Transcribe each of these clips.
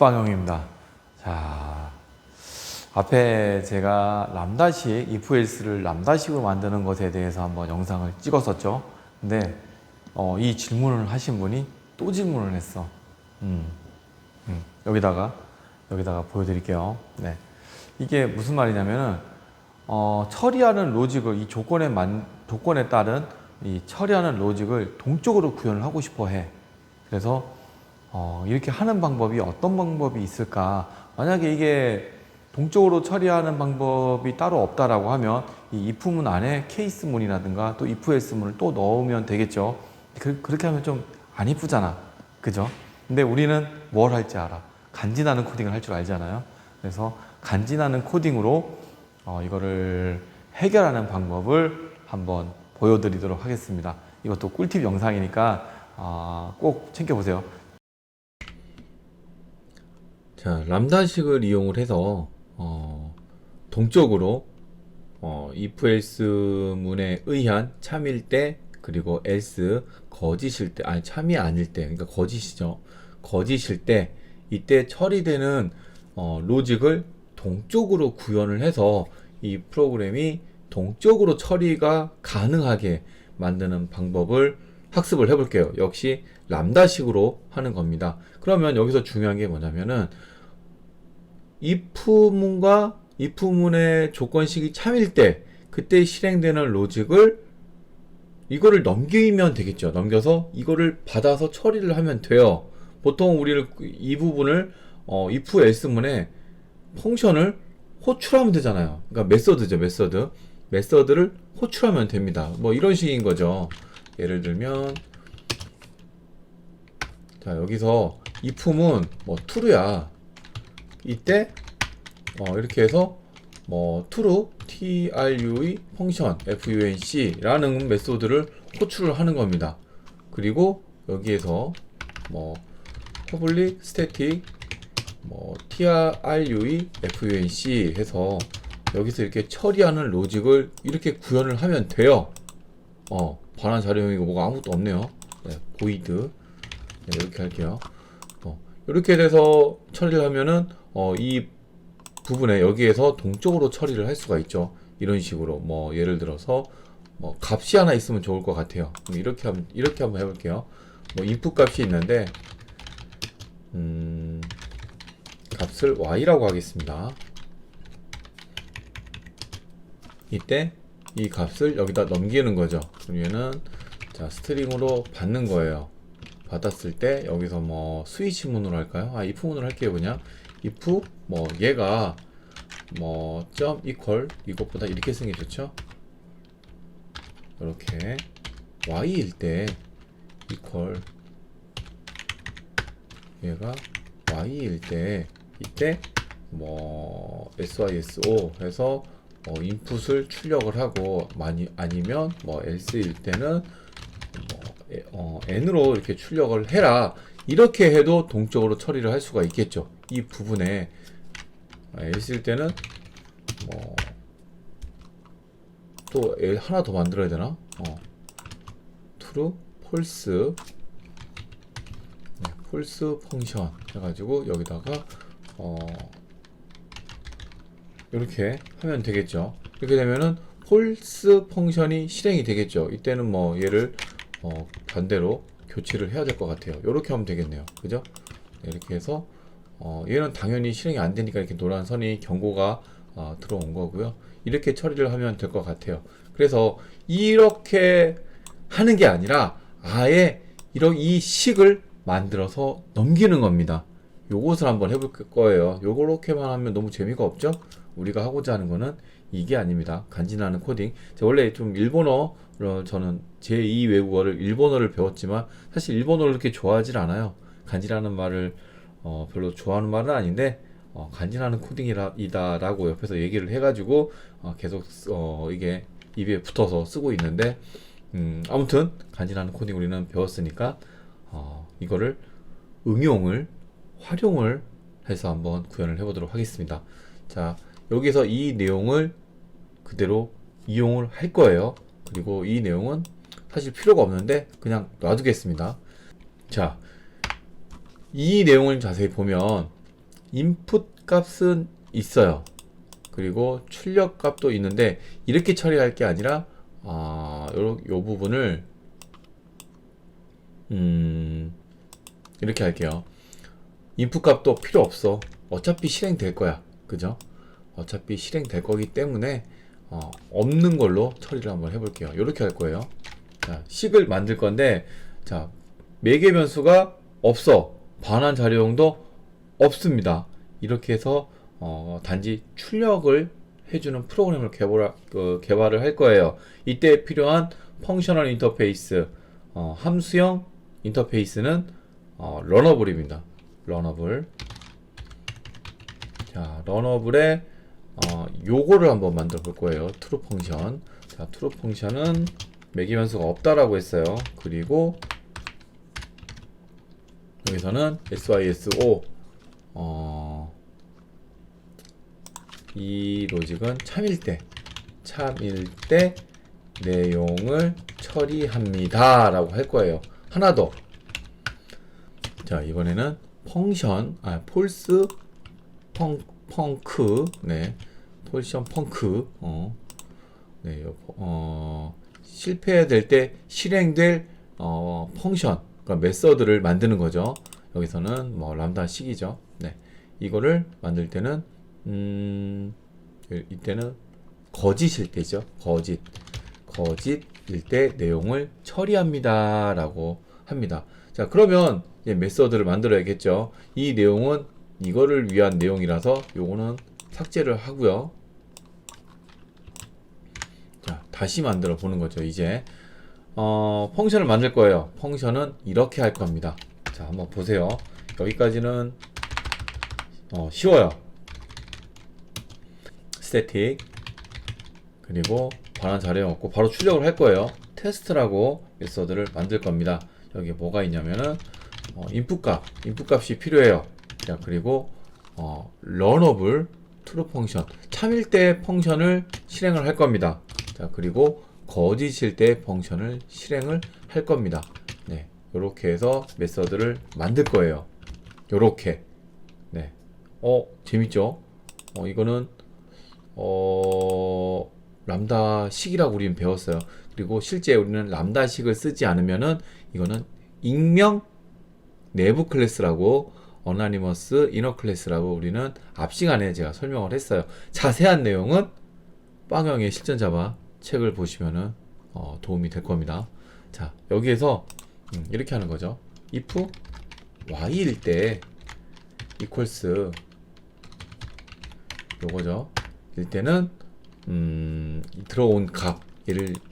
박영입니다. 자, 앞에 제가 람다식, if else를 람다식으로 만드는 것에 대해서 한번 영상을 찍었었죠. 근데 이 질문을 하신 분이 또 질문을 했어. 여기다가 보여드릴게요. 네. 이게 무슨 말이냐면은 처리하는 로직을 이 조건에 따른 이 처리하는 로직을 동적으로 구현을 하고 싶어 해. 그래서 이렇게 하는 방법이 어떤 방법이 있을까? 만약에 이게 동적으로 처리하는 방법이 따로 없다라고 하면 이 if문 안에 케이스문이라든가 또 if else문을 또 넣으면 되겠죠. 그렇게 하면 좀 안 이쁘잖아. 그죠? 근데 우리는 뭘 할지 알아. 간지나는 코딩을 할 줄 알잖아요. 그래서 간지나는 코딩으로 이거를 해결하는 방법을 한번 보여드리도록 하겠습니다. 이것도 꿀팁 영상이니까 꼭 챙겨보세요. 자, 람다식을 이용을 해서 동적으로 if else 문에 의한 참일 때 그리고 else 거짓일 때, 아니 참이 아닐 때, 그러니까 거짓이죠. 거짓일 때 이때 처리되는 로직을 동적으로 구현을 해서 이 프로그램이 동적으로 처리가 가능하게 만드는 방법을 학습을 해볼게요. 역시 람다식으로 하는 겁니다. 그러면 여기서 중요한 게 뭐냐면은 if문과 if문의 조건식이 참일 때 그때 실행되는 로직을 이거를 넘기면 되겠죠. 넘겨서 이거를 받아서 처리를 하면 돼요. 보통 우리를 이 부분을 if else문에 펑션을 호출하면 되잖아요. 그러니까 메서드죠. 메서드를 호출하면 됩니다. 뭐 이런 식인 거죠. 예를 들면 자, 여기서 if문 뭐 true야. 이때 이렇게 해서 뭐 true true 펑션 func라는 메소드를 호출을 하는 겁니다. 그리고 여기에서 뭐 public static 뭐 true func 해서 여기서 이렇게 처리하는 로직을 이렇게 구현을 하면 돼요. 반환 자료형이고 뭐가 아무것도 없네요. 네, void 네, 이렇게 할게요. 이렇게 돼서 처리를 하면은 이 부분에 여기에서 동적으로 처리를 할 수가 있죠. 이런 식으로 뭐 예를 들어서 뭐 값이 하나 있으면 좋을 것 같아요. 이렇게 한번 해볼게요. 뭐 input 값이 있는데 값을 y라고 하겠습니다. 이때 이 값을 여기다 넘기는 거죠. 그러면은 자 스트링으로 받는 거예요. 받았을 때 여기서 뭐 스위치 문으로 할까요? if 문으로 할게요. 그냥 if 뭐 얘가 뭐 점 equal 이것보다 이렇게 쓰는 게 좋죠. 이렇게 y일 때 equal 얘가 y일 때 이때 뭐 syso 해서 인풋을 출력을 하고 아니면 뭐 else일 때는 n으로 이렇게 출력을 해라. 이렇게 해도 동적으로 처리를 할 수가 있겠죠. 이 부분에 else일 때는 뭐 또 하나 더 만들어야 되나? true, false, 네, false 펑션 해가지고 여기다가 이렇게 하면 되겠죠. 이렇게 되면은 false 펑션이 실행이 되겠죠. 이때는 뭐 얘를 반대로 교치를 해야 될 것 같아요. 이렇게 하면 되겠네요. 그죠? 이렇게 해서 얘는 당연히 실행이 안 되니까 이렇게 노란 선이 경고가 들어온 거고요. 이렇게 처리를 하면 될 것 같아요. 그래서 이렇게 하는 게 아니라 아예 이 식을 만들어서 넘기는 겁니다. 요것을 한번 해볼 거예요. 요렇게만 하면 너무 재미가 없죠? 우리가 하고자 하는 거는 이게 아닙니다. 간지나는 코딩. 원래 좀 일본어, 저는 제2 외국어를 일본어를 배웠지만 사실 일본어를 그렇게 좋아하질 않아요. 간지나는 말을 별로 좋아하는 말은 아닌데 간지나는 코딩이다라고 옆에서 얘기를 해가지고 계속 이게 입에 붙어서 쓰고 있는데 아무튼 간지나는 코딩 우리는 배웠으니까 이거를 활용을 해서 한번 구현을 해보도록 하겠습니다. 자, 여기서 이 내용을 그대로 이용을 할 거예요. 그리고 이 내용은 사실 필요가 없는데 그냥 놔두겠습니다. 자, 이 내용을 자세히 보면 인풋 값은 있어요. 그리고 출력 값도 있는데 이렇게 처리할 게 아니라 요 부분을 이렇게 할게요. 인풋 값도 필요 없어. 어차피 실행될 거야. 그죠? 어차피 실행될 거기 때문에 없는 걸로 처리를 한번 해볼게요. 이렇게 할 거예요. 자, 식을 만들 건데, 자, 매개 변수가 없어. 반환 자료용도 없습니다. 이렇게 해서 단지 출력을 해주는 프로그램을 개발을 할 거예요. 이때 필요한 펑셔널 인터페이스, 함수형 인터페이스는 러너블입니다. 러너블. 자, 러너블에 요거를 한번 만들어 볼 거예요. 트루 펑션. 자, 트루 펑션은 매개 변수가 없다라고 했어요. 그리고 여기서는 syso 이 로직은 참일 때 내용을 처리합니다 라고 할 거예요. 하나 더. 자, 이번에는 펑션 폴스 펑크 네, 폴션 펑크 네, 실패될 때 실행될 펑션, 그러니까 메서드를 만드는 거죠. 여기서는 뭐 람다 식이죠. 네, 이거를 만들 때는 이때는 거짓일 때죠. 거짓일 때 내용을 처리합니다 라고 합니다. 자, 그러면 이제 메서드를 만들어야겠죠. 이 내용은 이거를 위한 내용이라서 요거는 삭제를 하고요. 자, 다시 만들어 보는 거죠. 이제 펑션을 만들 거예요. 펑션은 이렇게 할 겁니다. 자, 한번 보세요. 여기까지는 쉬워요. 스태틱, 그리고 반환 자료용 없고 바로 출력을 할 거예요. 테스트라고 메서드를 만들 겁니다. 여기 뭐가 있냐면은 인풋 값이 필요해요. 자, 그리고 러너블 트루 펑션, 참일 때 펑션을 실행을 할 겁니다. 자, 그리고 거짓일 때 펑션을 실행을 할 겁니다. 네, 요렇게 해서 메서드를 만들 거예요. 요렇게. 네, 재밌죠? 이거는 람다식이라고 우리는 배웠어요. 그리고 실제 우리는 람다식을 쓰지 않으면은 이거는 익명 내부 클래스라고, 어나니머스 이너 클래스라고 우리는 앞 시간에 제가 설명을 했어요. 자세한 내용은 빵형의 실전 자바 책을 보시면은 도움이 될 겁니다. 자, 여기에서 이렇게 하는 거죠. if y일 때 equals 요거죠. 일 때는 들어온 값,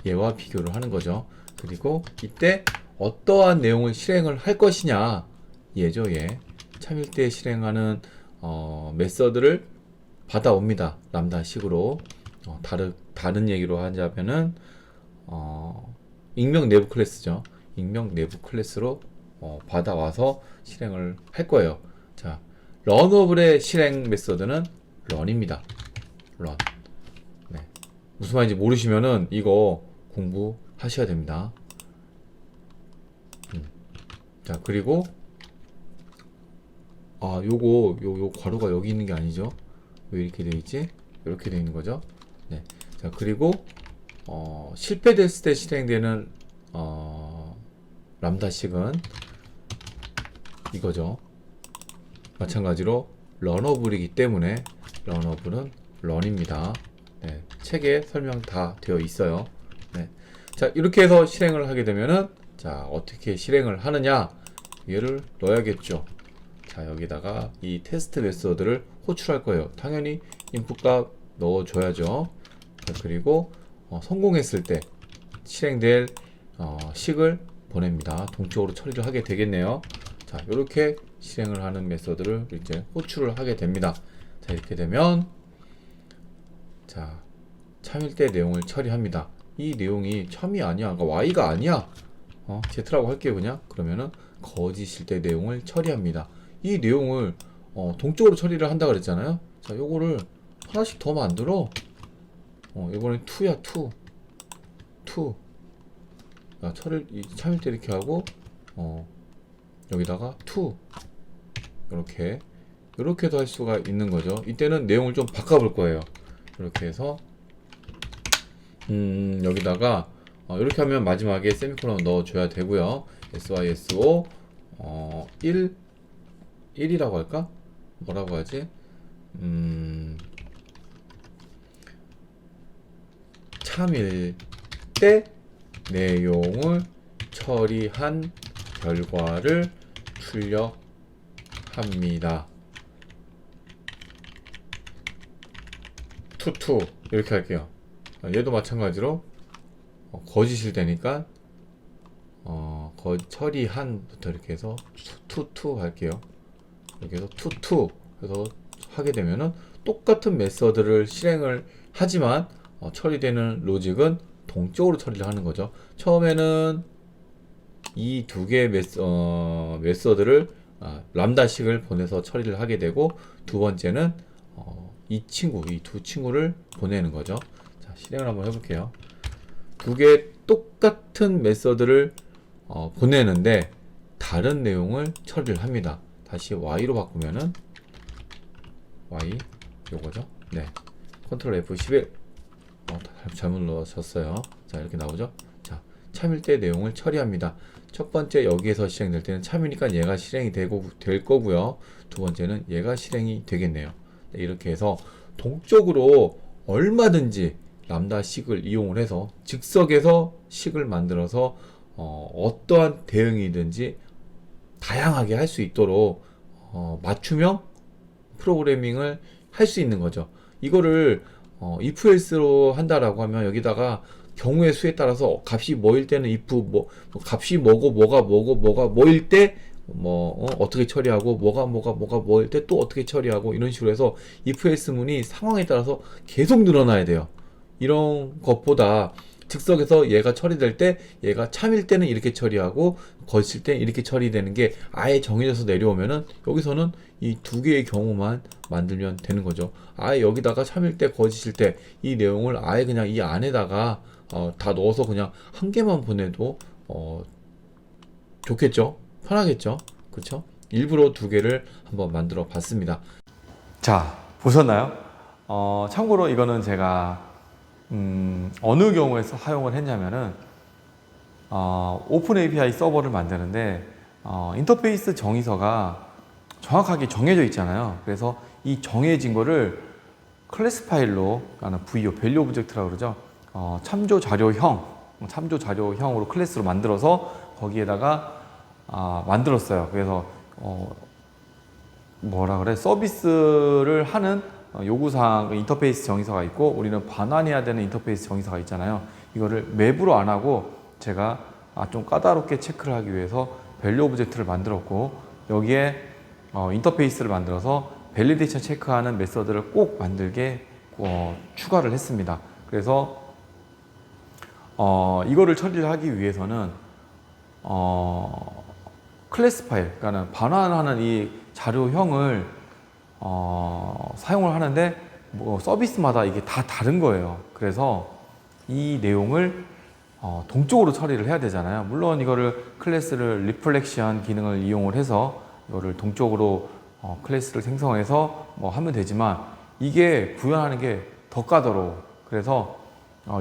얘와 비교를 하는 거죠. 그리고 이때 어떠한 내용을 실행을 할 것이냐, 얘죠. 얘 참일 때 실행하는 메서드를 받아옵니다. 람다식으로. 다른 얘기로 하자면은 익명 내부 클래스죠. 익명 내부 클래스로 받아와서 실행을 할 거예요. 자, 런어블의 실행 메서드는 런입니다. 런. 네. 무슨 말인지 모르시면은 이거 공부하셔야 됩니다. 자, 그리고 요 괄호가 여기 있는 게 아니죠. 왜 이렇게 되어 있지? 이렇게 되어 있는 거죠. 네. 자, 그리고 실패됐을 때 실행되는 람다식은 이거죠. 마찬가지로 런어블이기 때문에 런어블은 런입니다. 네, 책에 설명 다 되어 있어요. 네. 자, 이렇게 해서 실행을 하게 되면은, 자, 어떻게 실행을 하느냐, 얘를 넣어야겠죠. 자, 여기다가 이 테스트 메서드를 호출할 거예요. 당연히 인풋값 넣어줘야죠. 자, 그리고 성공했을 때 실행될 식을 보냅니다. 동쪽으로 처리를 하게 되겠네요. 자, 이렇게 실행을 하는 메서드를 이제 호출을 하게 됩니다. 자, 이렇게 되면, 자, 참일 때 내용을 처리합니다. 이 내용이 참이 아니야, 그러니까 y가 아니야, z라고 할게요. 그냥 그러면은 거짓일 때 내용을 처리합니다. 이 내용을 동쪽으로 처리를 한다 그랬잖아요. 자, 요거를 하나씩 더 만들어. 이번엔 2야, 2. 자, 참일 때 이렇게 하고 여기다가 2 이렇게 이렇게도 할 수가 있는 거죠. 이때는 내용을 좀 바꿔볼 거예요. 이렇게 해서 여기다가 이렇게 하면 마지막에 세미콜론 넣어줘야 되고요. SYSO 1이라고 할까? 뭐라고 하지? 참일 때 내용을 처리한 결과를 출력합니다. 투투 이렇게 할게요. 얘도 마찬가지로 거짓일 때니까 처리한부터 이렇게 해서 투투 할게요. 이렇게 해서 투투 해서 하게 되면은 똑같은 메서드를 실행을 하지만 처리되는 로직은 동적으로 처리를 하는 거죠. 처음에는 이 두 개의 메서드를 람다식을 보내서 처리를 하게 되고, 두 번째는 이 두 친구를 보내는 거죠. 자, 실행을 한번 해볼게요. 두 개의 똑같은 메서드를 보내는데 다른 내용을 처리를 합니다. 다시 y로 바꾸면은 y 요거죠. 네, 컨트롤 F11 잘못 넣으셨어요. 자, 이렇게 나오죠. 자, 참일 때 내용을 처리합니다. 첫 번째 여기에서 실행될 때는 참이니까 얘가 실행이 될 거고요. 두 번째는 얘가 실행이 되겠네요. 네, 이렇게 해서 동적으로 얼마든지 람다 식을 이용을 해서 즉석에서 식을 만들어서 어떠한 대응이든지 다양하게 할 수 있도록 맞춤형 프로그래밍을 할 수 있는 거죠. 이거를 if else로 한다라고 하면 여기다가 경우의 수에 따라서 값이 뭐일 때는 if 값이 뭐고 뭐가 뭐일 때 어떻게 처리하고 뭐가 뭐일 때 또 어떻게 처리하고 이런 식으로 해서 if else 문이 상황에 따라서 계속 늘어나야 돼요. 이런 것보다 즉석에서 얘가 처리될 때 얘가 참일 때는 이렇게 처리하고 거칠 때 이렇게 처리되는 게 아예 정해져서 내려오면은 여기서는 이 두 개의 경우만 만들면 되는 거죠. 아예 여기다가 참일 때 거짓일 때 이 내용을 아예 그냥 이 안에다가 다 넣어서 그냥 한 개만 보내도 좋겠죠. 편하겠죠. 그렇죠? 일부러 두 개를 한번 만들어 봤습니다. 자, 보셨나요? 참고로 이거는 제가 어느 경우에서 사용을 했냐면은 오픈 API 서버를 만드는데 인터페이스 정의서가 정확하게 정해져 있잖아요. 그래서 이 정해진 거를 클래스 파일로, VO, 밸류 오브젝트라고 그러죠. 참조 자료형으로 클래스로 만들어서 거기에다가 만들었어요. 그래서 뭐라 그래, 서비스를 하는 요구사항 인터페이스 정의서가 있고, 우리는 반환해야 되는 인터페이스 정의서가 있잖아요. 이거를 맵으로 안 하고 제가 좀 까다롭게 체크를 하기 위해서 밸류 오브젝트를 만들었고, 여기에 인터페이스를 만들어서 밸리데이션 체크하는 메서드를 꼭 만들게 추가를 했습니다. 그래서 이거를 처리를 하기 위해서는 클래스 파일, 그러니까 반환하는 이 자료형을 사용을 하는데 서비스마다 이게 다 다른 거예요. 그래서 이 내용을 동적으로 처리를 해야 되잖아요. 물론 이거를 클래스를 리플렉션 기능을 이용을 해서 이거를 동적으로 클래스를 생성해서 하면 되지만, 이게 구현하는 게 더 까다로워. 그래서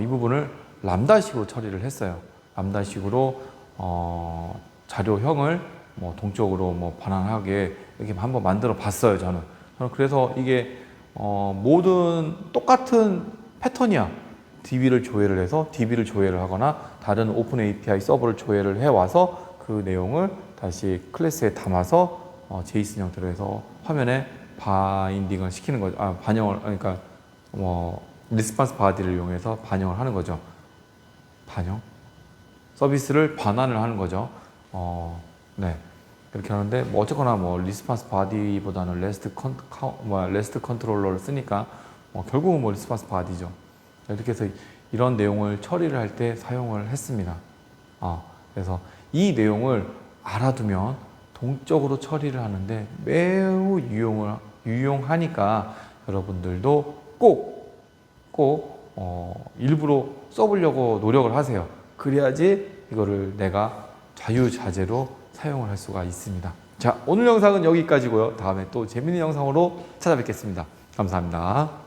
이 부분을 람다식으로 처리를 했어요. 람다식으로 자료형을 동적으로 반환하게 이렇게 한번 만들어 봤어요. 저는 그래서 이게 모든 똑같은 패턴이야. DB를 조회를 해서 DB를 조회를 하거나 다른 오픈 API 서버를 조회를 해와서 그 내용을 다시 클래스에 담아서 제이슨 형태로 해서 화면에 바인딩을 시키는 거죠. 반영을, 그러니까 리스폰스 바디를 이용해서 반영을 하는 거죠. 서비스를 반환을 하는 거죠. 네, 그렇게 하는데 어쨌거나 리스폰스 바디보다는 레스트 컨트롤러를 쓰니까 결국은 리스폰스 바디죠. 이렇게 해서 이런 내용을 처리를 할 때 사용을 했습니다. 그래서 이 내용을 알아두면 동적으로 처리를 하는데 매우 유용하니까 여러분들도 꼭 일부러 써보려고 노력을 하세요. 그래야지 이거를 내가 자유자재로 사용을 할 수가 있습니다. 자, 오늘 영상은 여기까지고요. 다음에 또 재밌는 영상으로 찾아뵙겠습니다. 감사합니다.